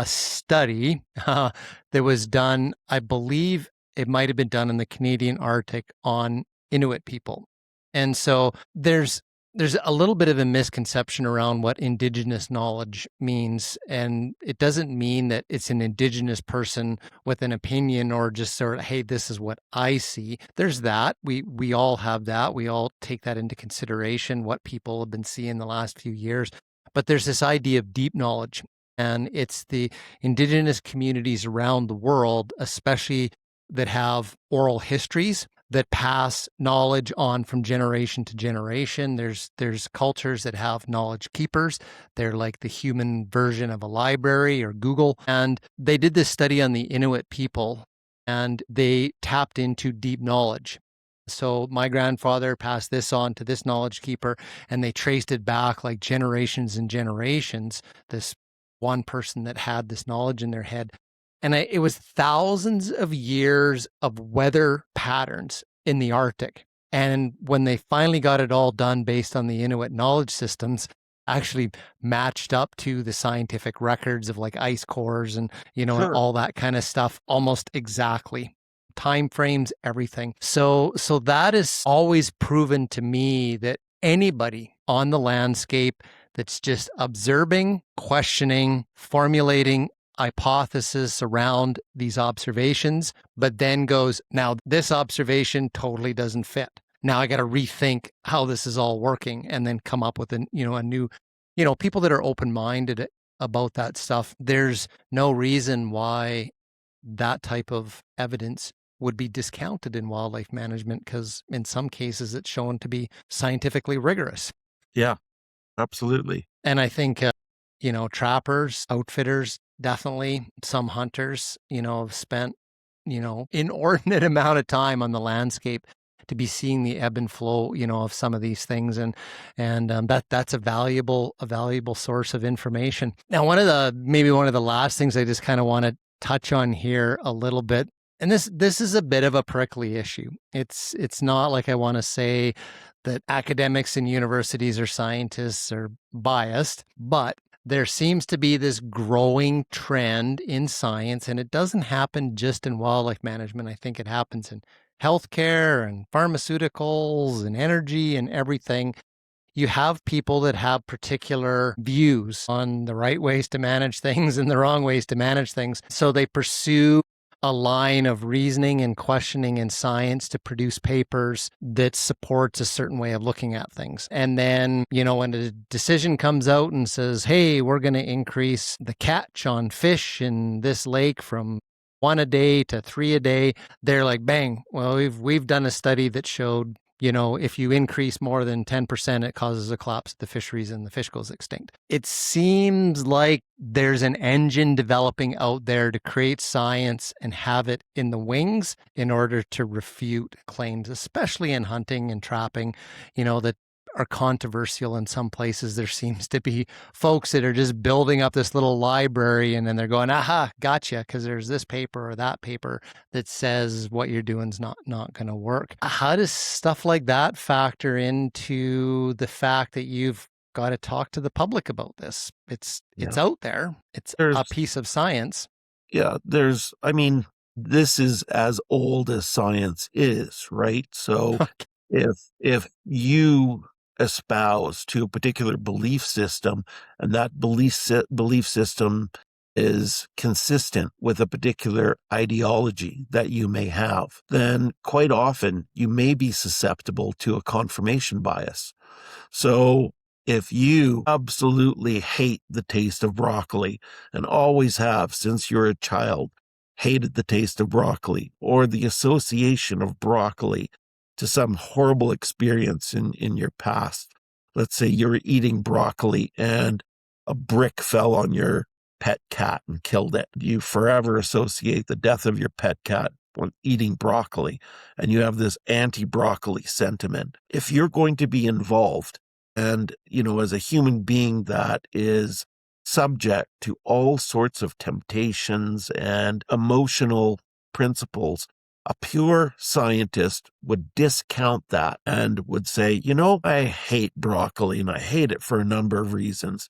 study that was done, I believe it might have been done in the Canadian Arctic on Inuit people. And so there's there's a little bit of a misconception around what Indigenous knowledge means. And it doesn't mean that it's an Indigenous person with an opinion or just sort of, hey, this is what I see. There's that. We all have that. We all take that into consideration, what people have been seeing the last few years. But there's this idea of deep knowledge. And it's the Indigenous communities around the world, especially that have oral histories that pass knowledge on from generation to generation. There's cultures that have knowledge keepers. They're like the human version of a library or Google. And they did this study on the Inuit people, and they tapped into deep knowledge. So my grandfather passed this on to this knowledge keeper, and they traced it back like generations and generations, this one person that had this knowledge in their head. And it was thousands of years of weather patterns in the Arctic. And when they finally got it all done based on the Inuit knowledge systems, actually matched up to the scientific records of like ice cores and, and all that kind of stuff almost exactly. Time frames, everything. So that is always proven to me that anybody on the landscape that's just observing, questioning, formulating hypothesis around these observations, but then goes, now this observation totally doesn't fit. Now I got to rethink how this is all working and then come up with a new, people that are open-minded about that stuff. There's no reason why that type of evidence would be discounted in wildlife management, because in some cases it's shown to be scientifically rigorous. Yeah, absolutely. And I think, trappers, outfitters, definitely some hunters, have spent, inordinate amount of time on the landscape to be seeing the ebb and flow, of some of these things. And that's a valuable source of information. Now, one of the last things I just kind of want to touch on here a little bit, and this is a bit of a prickly issue. It's not like I want to say that academics and universities or scientists are biased, but there seems to be this growing trend in science, and it doesn't happen just in wildlife management. I think it happens in healthcare and pharmaceuticals and energy and everything. You have people that have particular views on the right ways to manage things and the wrong ways to manage things. So they pursue a line of reasoning and questioning in science to produce papers that supports a certain way of looking at things. And then, when a decision comes out and says, hey, we're going to increase the catch on fish in this lake from 1 a day to 3 a day, they're like, bang, well, we've done a study that showed, if you increase more than 10%, it causes a collapse of the fisheries and the fish goes extinct. It seems like there's an engine developing out there to create science and have it in the wings in order to refute claims, especially in hunting and trapping, that are controversial in some places. There seems to be folks that are just building up this little library, and then they're going, aha, gotcha, because there's this paper or that paper that says what you're doing is not going to work. How does stuff like that factor into the fact that you've got to talk to the public about this? It's out there. It's a piece of science. Yeah, this is as old as science is, right? So if you espouse to a particular belief system, and that belief system is consistent with a particular ideology that you may have, then quite often you may be susceptible to a confirmation bias. So if you absolutely hate the taste of broccoli and always have since you're a child, hated the taste of broccoli or the association of broccoli to some horrible experience in your past. Let's say you were eating broccoli and a brick fell on your pet cat and killed it. You forever associate the death of your pet cat with eating broccoli, and you have this anti-broccoli sentiment. If you're going to be involved, and, as a human being that is subject to all sorts of temptations and emotional principles, a pure scientist would discount that and would say, I hate broccoli and I hate it for a number of reasons,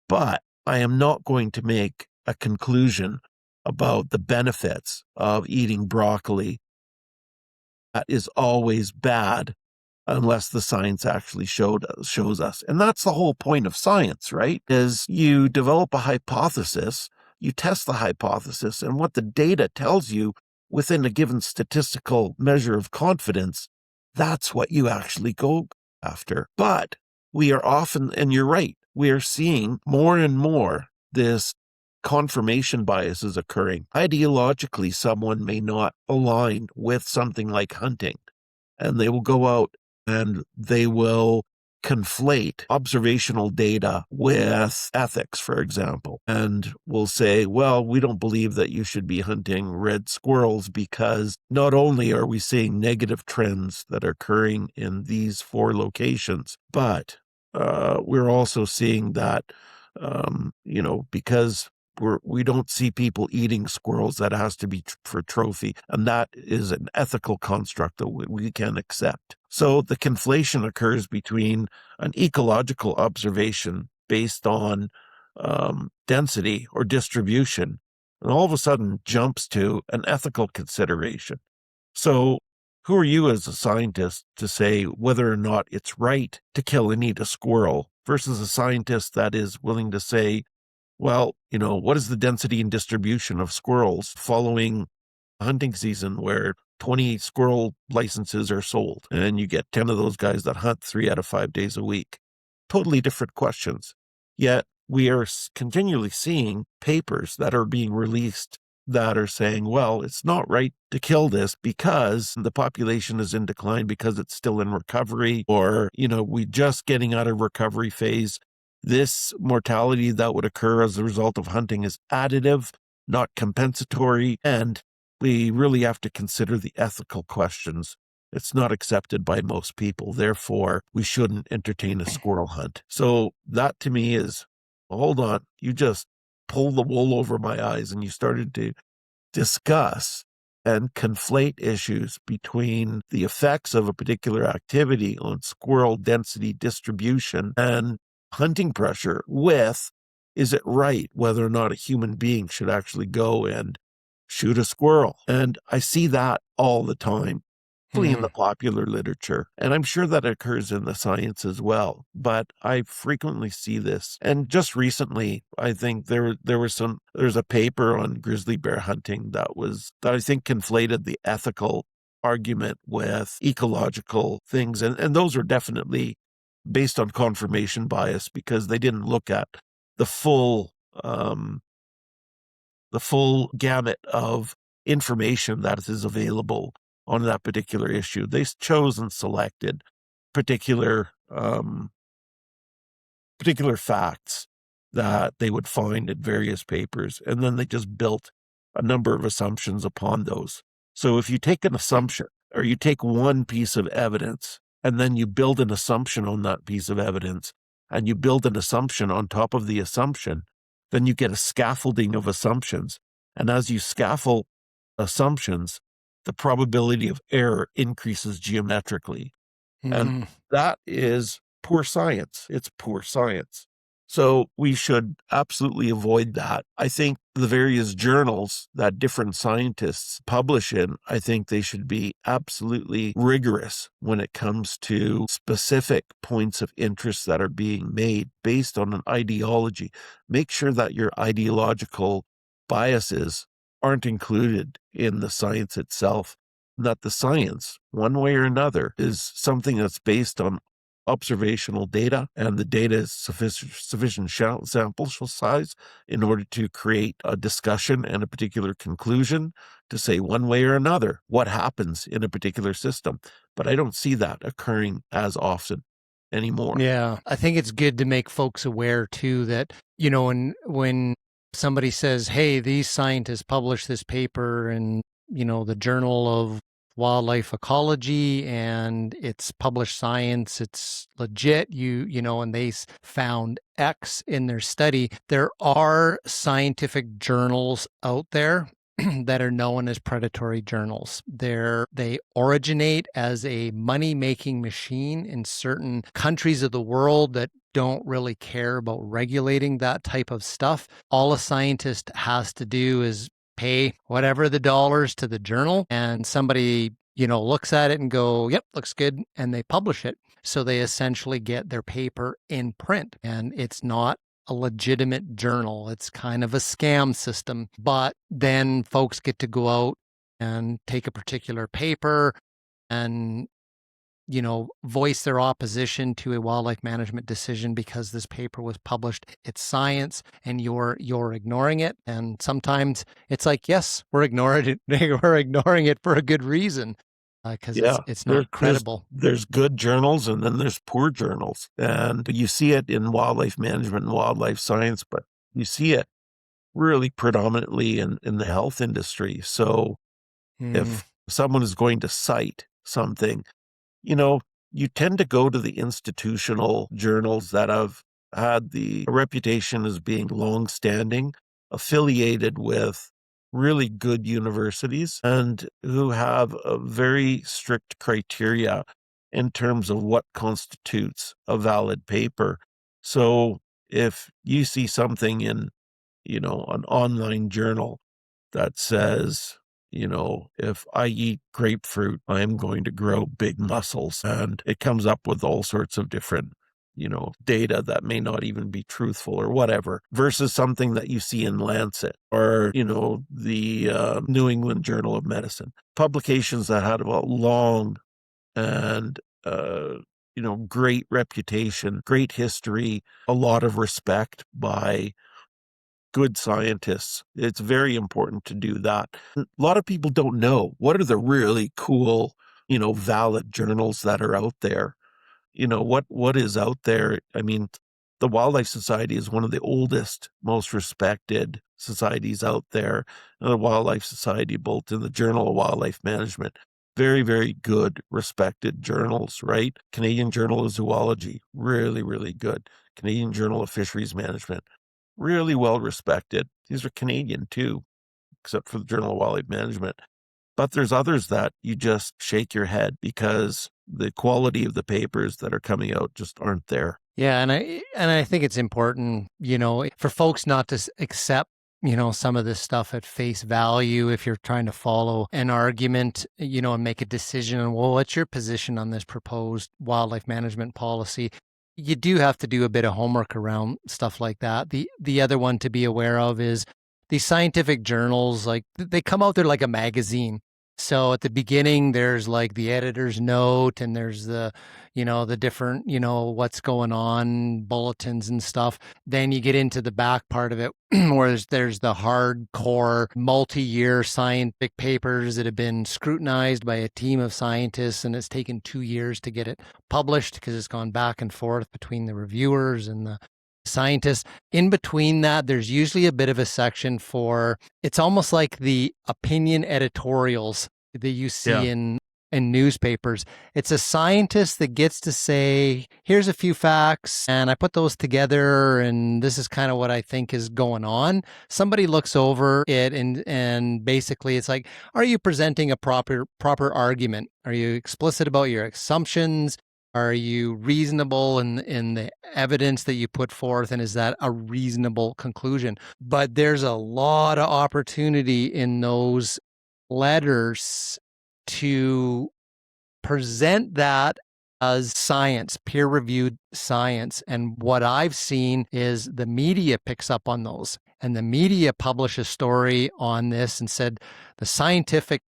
but I am not going to make a conclusion about the benefits of eating broccoli that is always bad unless the science actually shows us. And that's the whole point of science, right? Is you develop a hypothesis, you test the hypothesis, and what the data tells you within a given statistical measure of confidence, that's what you actually go after. But we are often, and you're right, we are seeing more and more this confirmation bias is occurring. Ideologically, someone may not align with something like hunting, and they will go out and they will conflate observational data with ethics, for example, and will say, well, we don't believe that you should be hunting red squirrels because not only are we seeing negative trends that are occurring in these 4 locations, but we're also seeing that, because we don't see people eating squirrels, that has to be for trophy. And that is an ethical construct that we can accept. So the conflation occurs between an ecological observation based on density or distribution, and all of a sudden jumps to an ethical consideration. So who are you as a scientist to say whether or not it's right to kill and eat a squirrel versus a scientist that is willing to say, well, what is the density and distribution of squirrels following a hunting season where 20 squirrel licenses are sold and you get 10 of those guys that hunt 3 out of 5 days a week? Totally different questions. Yet we are continually seeing papers that are being released that are saying, well, it's not right to kill this because the population is in decline, because it's still in recovery, or, we just getting out of recovery phase. This mortality that would occur as a result of hunting is additive, not compensatory, and we really have to consider the ethical questions. It's not accepted by most people. Therefore, we shouldn't entertain a squirrel hunt. So that to me is, hold on, you just pulled the wool over my eyes and you started to discuss and conflate issues between the effects of a particular activity on squirrel density distribution and hunting pressure with, is it right whether or not a human being should actually go and shoot a squirrel? And I see that all the time, particularly in the popular literature. And I'm sure that occurs in the science as well. But I frequently see this. And just recently, I think there's a paper on grizzly bear hunting that I think conflated the ethical argument with ecological things. And those are definitely based on confirmation bias because they didn't look at the full gamut of information that is available on that particular issue. They chose and selected particular facts that they would find in various papers, and then they just built a number of assumptions upon those. So if you take an assumption, or you take one piece of evidence, and then you build an assumption on that piece of evidence, and you build an assumption on top of the assumption, then you get a scaffolding of assumptions. And as you scaffold assumptions, the probability of error increases geometrically. And that is poor science. It's poor science. So we should absolutely avoid that. I think the various journals that different scientists publish in, I think they should be absolutely rigorous when it comes to specific points of interest that are being made based on an ideology. Make sure that your ideological biases aren't included in the science itself, that the science, one way or another, is something that's based on observational data, and the data is sufficient sample size in order to create a discussion and a particular conclusion to say one way or another what happens in a particular system. But I don't see that occurring as often anymore. Yeah, I think it's good to make folks aware too that, when somebody says, hey, these scientists published this paper in, the Journal of Wildlife Ecology and it's published science, it's legit, and they found X in their study. There are scientific journals out there that are known as predatory journals. They originate as a money-making machine in certain countries of the world that don't really care about regulating that type of stuff. All a scientist has to do is pay whatever the dollars to the journal, and somebody looks at it and go, yep, looks good, and they publish it. So they essentially get their paper in print, and it's not a legitimate journal. It's kind of a scam system. But then folks get to go out and take a particular paper and voice their opposition to a wildlife management decision because this paper was published. It's science, and you're ignoring it. And sometimes it's like, yes, we're ignoring it. We're ignoring it for a good reason, because it's not credible. There's good journals, and then there's poor journals, and you see it in wildlife management and wildlife science, but you see it really predominantly in the health industry. So if someone is going to cite something, you tend to go to the institutional journals that have had the reputation as being long-standing, affiliated with really good universities, and who have a very strict criteria in terms of what constitutes a valid paper. So if you see something in, an online journal that says, if I eat grapefruit, I'm going to grow big muscles. And it comes up with all sorts of different, data that may not even be truthful or whatever, versus something that you see in Lancet or, the New England Journal of Medicine. Publications that had a long and, great reputation, great history, a lot of respect by good scientists. It's very important to do that. A lot of people don't know what are the really cool, valid journals that are out there. What is out there. I mean, the Wildlife Society is one of the oldest, most respected societies out there. The Wildlife Society, both in the Journal of Wildlife Management, very, very good, respected journals, right? Canadian Journal of Zoology, really, really good. Canadian Journal of Fisheries Management, really well respected. These are Canadian too, except for the Journal of Wildlife Management. But there's others that you just shake your head because the quality of the papers that are coming out just aren't there. Yeah, and I think it's important, for folks not to accept, some of this stuff at face value if you're trying to follow an argument, and make a decision on, well, what's your position on this proposed wildlife management policy? You do have to do a bit of homework around stuff like that. The other one to be aware of is these scientific journals, like they come out there like a magazine. So at the beginning, there's like the editor's note, and there's the different, what's going on, bulletins and stuff. Then you get into the back part of it where there's the hardcore multi-year scientific papers that have been scrutinized by a team of scientists, and it's taken 2 years to get it published because it's gone back and forth between the reviewers and the scientists. In between that, there's usually a bit of a section for, it's almost like the opinion editorials that you see in newspapers. It's a scientist that gets to say, here's a few facts, and I put those together, and this is kind of what I think is going on. Somebody looks over it, and basically it's like, are you presenting a proper argument? Are you explicit about your assumptions? Are you reasonable in the evidence that you put forth? And is that a reasonable conclusion? But there's a lot of opportunity in those letters to present that as science, peer-reviewed science. And what I've seen is the media picks up on those. And the media published a story on this and said the scientific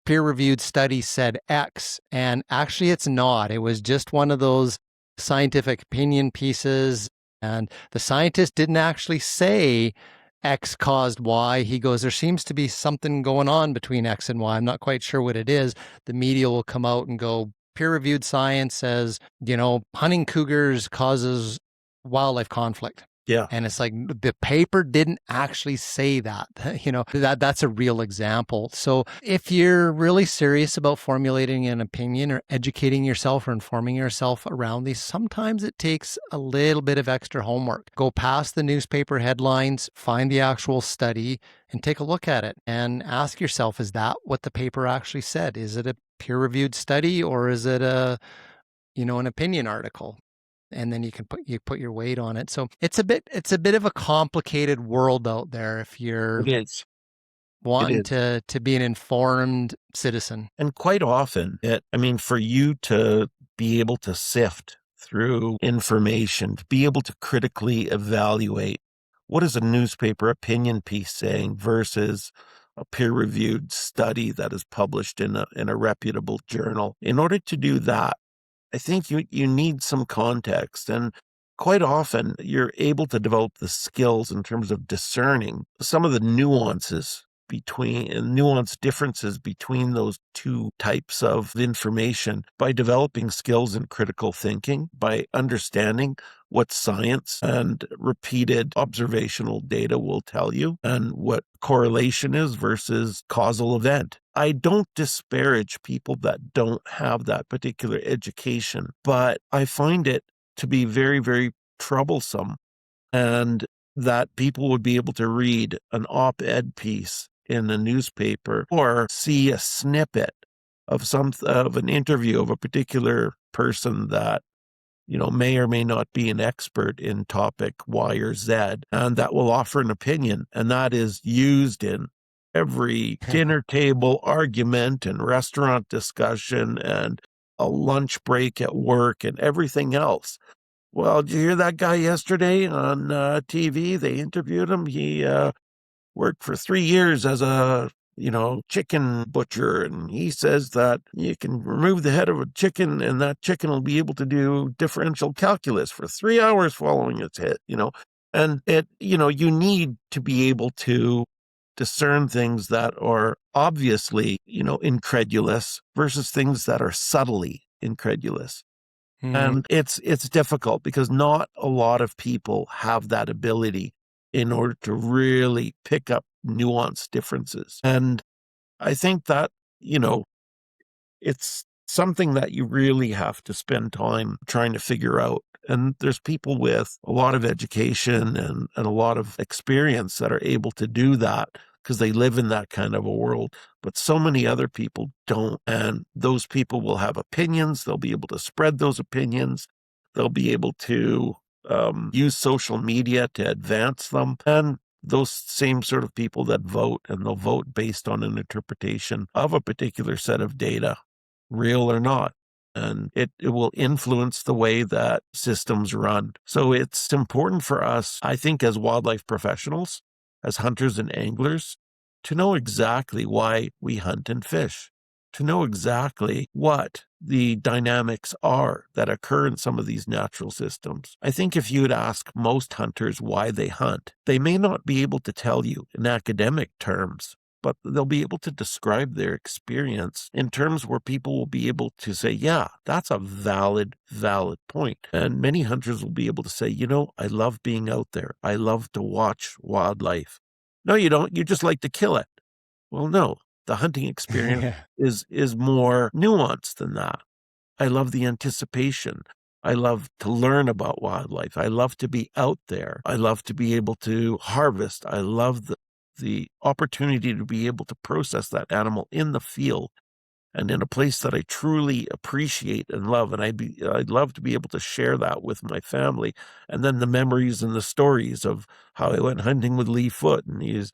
peer-reviewed study said X, and actually it's not. It was just one of those scientific opinion pieces, and the scientist didn't actually say X caused Y. He goes, there seems to be something going on between X and Y. I'm not quite sure what it is. The media will come out and go, peer-reviewed science says, hunting cougars causes wildlife conflict. Yeah. And it's like the paper didn't actually say that, that's a real example. So if you're really serious about formulating an opinion or educating yourself or informing yourself around these, sometimes it takes a little bit of extra homework. Go past the newspaper headlines, find the actual study and take a look at it and ask yourself, is that what the paper actually said? Is it a peer-reviewed study or is it an opinion article? And then you put your weight on it. So it's a bit of a complicated world out there if you're It is. wanting is. to be an informed citizen. And quite often, for you to be able to sift through information, to be able to critically evaluate what is a newspaper opinion piece saying versus a peer-reviewed study that is published in a reputable journal. In order to do that, I think you need some context. And quite often, you're able to develop the skills in terms of discerning some of the nuanced differences between those two types of information by developing skills in critical thinking, by understanding what science and repeated observational data will tell you and what correlation is versus causal event. I don't disparage people that don't have that particular education, but I find it to be very, very troublesome, and that people would be able to read an op-ed piece in a newspaper or see a snippet of an interview of a particular person that may or may not be an expert in topic Y or Z, and that will offer an opinion, and that is used in every dinner table argument and restaurant discussion and a lunch break at work and everything else. Well, did you hear that guy yesterday on TV? They interviewed him. He worked for 3 years as a chicken butcher, and he says that you can remove the head of a chicken and that chicken will be able to do differential calculus for 3 hours following its hit, and you need to be able to discern things that are obviously, incredulous versus things that are subtly incredulous. And it's difficult because not a lot of people have that ability in order to really pick up nuanced differences. And I think that, it's something that you really have to spend time trying to figure out. And there's people with a lot of education and a lot of experience that are able to do that because they live in that kind of a world. But so many other people don't. And those people will have opinions. They'll be able to spread those opinions. They'll be able to use social media to advance them. And those same sort of people that vote, and they'll vote based on an interpretation of a particular set of data, real or not. And it will influence the way that systems run. So it's important for us, I think, as wildlife professionals, as hunters and anglers, to know exactly why we hunt and fish, to know exactly what the dynamics are that occur in some of these natural systems. I think if you'd ask most hunters why they hunt, they may not be able to tell you in academic terms, but they'll be able to describe their experience in terms where people will be able to say, yeah, that's a valid point. And many hunters will be able to say, I love being out there. I love to watch wildlife. No, you don't. You just like to kill it. Well, no, the hunting experience is more nuanced than that. I love the anticipation. I love to learn about wildlife. I love to be out there. I love to be able to harvest. I love the opportunity to be able to process that animal in the field and in a place that I truly appreciate and love. And I'd love to be able to share that with my family. And then the memories and the stories of how I went hunting with Lee Foote, and his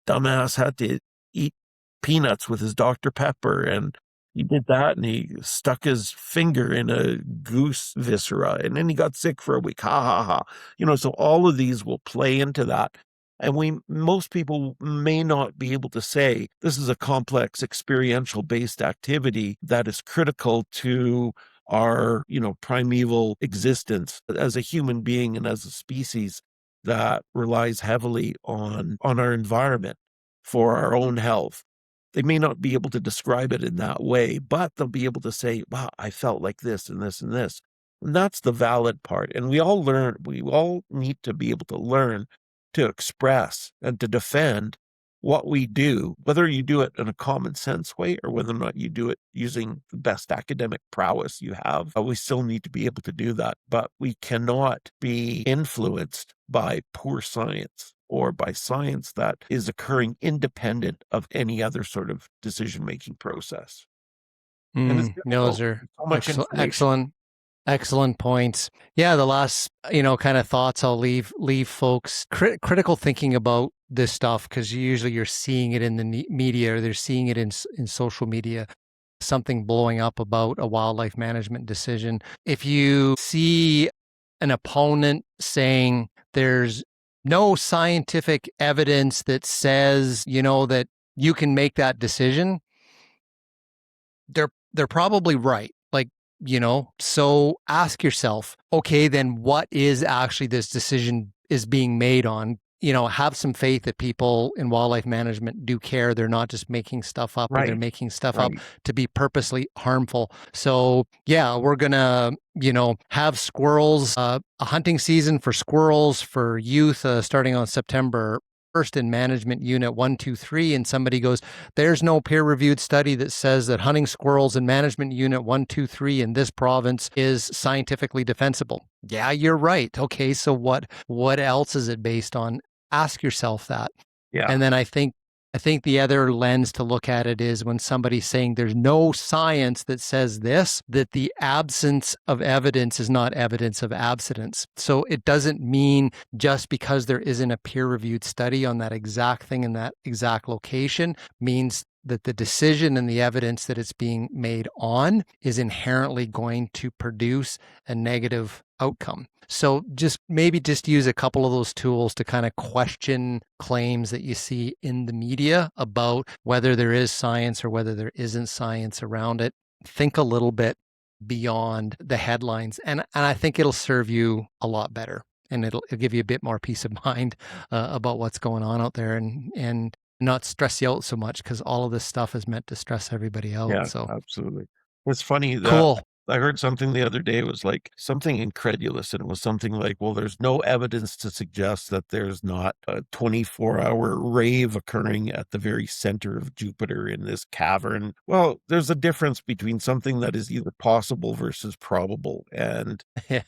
dumbass had to eat peanuts with his Dr. Pepper, and he did that, and he stuck his finger in a goose viscera, and then he got sick for a week. Ha ha ha. So all of these will play into that. And most people may not be able to say this is a complex experiential based activity that is critical to our, primeval existence as a human being and as a species that relies heavily on our environment for our own health. They may not be able to describe it in that way, but they'll be able to say, wow, I felt like this and this and this. And that's the valid part. And we all need to be able to learn to express and to defend what we do, whether you do it in a common sense way or whether or not you do it using the best academic prowess you have. We still need to be able to do that, but we cannot be influenced by poor science or by science that is occurring independent of any other sort of decision-making process. And it's Those difficult. are So much information. excellent points. Yeah, the last, kind of thoughts I'll leave folks critical thinking about this stuff because usually you're seeing it in the media or they're seeing it in social media, something blowing up about a wildlife management decision. If you see an opponent saying there's no scientific evidence that says, that you can make that decision, they're probably right. Like, so ask yourself, okay, then what is actually this decision is being made on? Have some faith that people in wildlife management do care. They're not just making stuff up or they're making stuff up to be purposely harmful. So yeah, we're going to, have squirrels, a hunting season for squirrels for youth starting on September 1st in management unit 123, and somebody goes, there's no peer-reviewed study that says that hunting squirrels in management unit 123 in this province is scientifically defensible. Yeah, you're right. Okay, so what else is it based on? Ask yourself that. Yeah. And then I think the other lens to look at it is when somebody's saying there's no science that says this, that the absence of evidence is not evidence of abstinence. So it doesn't mean just because there isn't a peer-reviewed study on that exact thing in that exact location means that the decision and the evidence that it's being made on is inherently going to produce a negative outcome. So just use a couple of those tools to kind of question claims that you see in the media about whether there is science or whether there isn't science around it. Think a little bit beyond the headlines, and I think it'll serve you a lot better, and it'll give you a bit more peace of mind about what's going on out there, and not stress you out so much, because all of this stuff is meant to stress everybody out. Yeah, so absolutely. It's funny that cool. I heard something the other day. It was like something incredulous, and it was something like, well, there's no evidence to suggest that there's not a 24-hour rave occurring at the very center of Jupiter in this cavern. Well, there's a difference between something that is either possible versus probable. And, Yeah.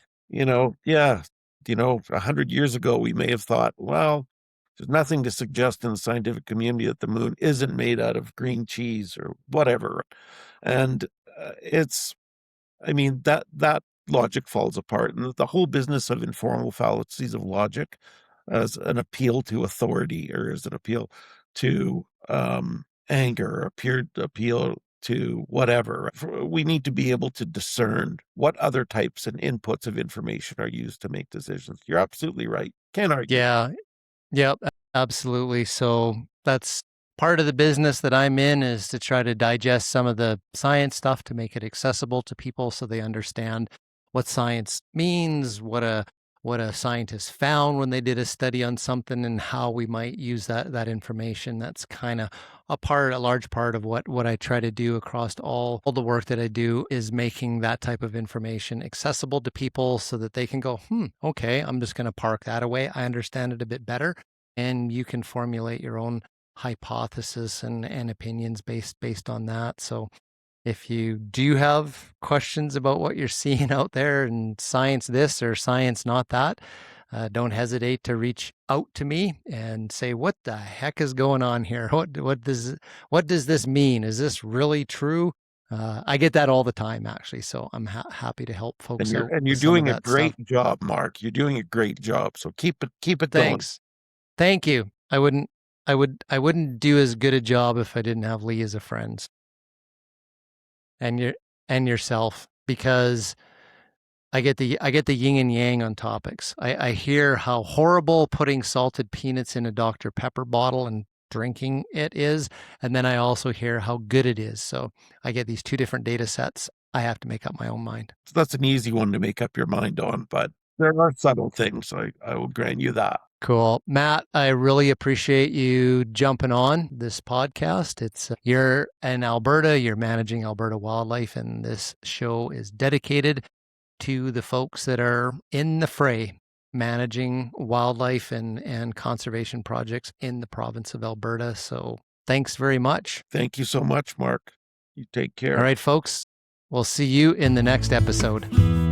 100 years ago, we may have thought, well, there's nothing to suggest in the scientific community that the moon isn't made out of green cheese or whatever. And that logic falls apart. And the whole business of informal fallacies of logic as an appeal to authority or as an appeal to anger, appeal to whatever. We need to be able to discern what other types and inputs of information are used to make decisions. You're absolutely right. Can't argue. Yeah. Yep, absolutely. So that's part of the business that I'm in, is to try to digest some of the science stuff to make it accessible to people so they understand what science means, what a scientist found when they did a study on something, and how we might use that information. That's kind of a large part of what I try to do across all the work that I do, is making that type of information accessible to people so that they can go, okay, I'm just going to park that away. I understand it a bit better. And you can formulate your own hypothesis and opinions based on that. So if you do have questions about what you're seeing out there and science this or science not that, don't hesitate to reach out to me and say, what the heck is going on here? What does this mean? Is this really true? I get that all the time, actually. So I'm happy to help folks out. And you're doing a great job, Mark. You're doing a great job. So keep it Thanks. going. Thank you. I wouldn't do as good a job if I didn't have Lee as a friend. And yourself, because I get the yin and yang on topics. I hear how horrible putting salted peanuts in a Dr. Pepper bottle and drinking it is, and then I also hear how good it is. So I get these two different data sets. I have to make up my own mind. So that's an easy one to make up your mind on, but there are subtle things. I will grant you that. Cool. Matt, I really appreciate you jumping on this podcast. You're in Alberta, you're managing Alberta Wildlife, and this show is dedicated to the folks that are in the fray, managing wildlife and conservation projects in the province of Alberta. So thanks very much. Thank you so much, Mark. You take care. All right, folks. We'll see you in the next episode.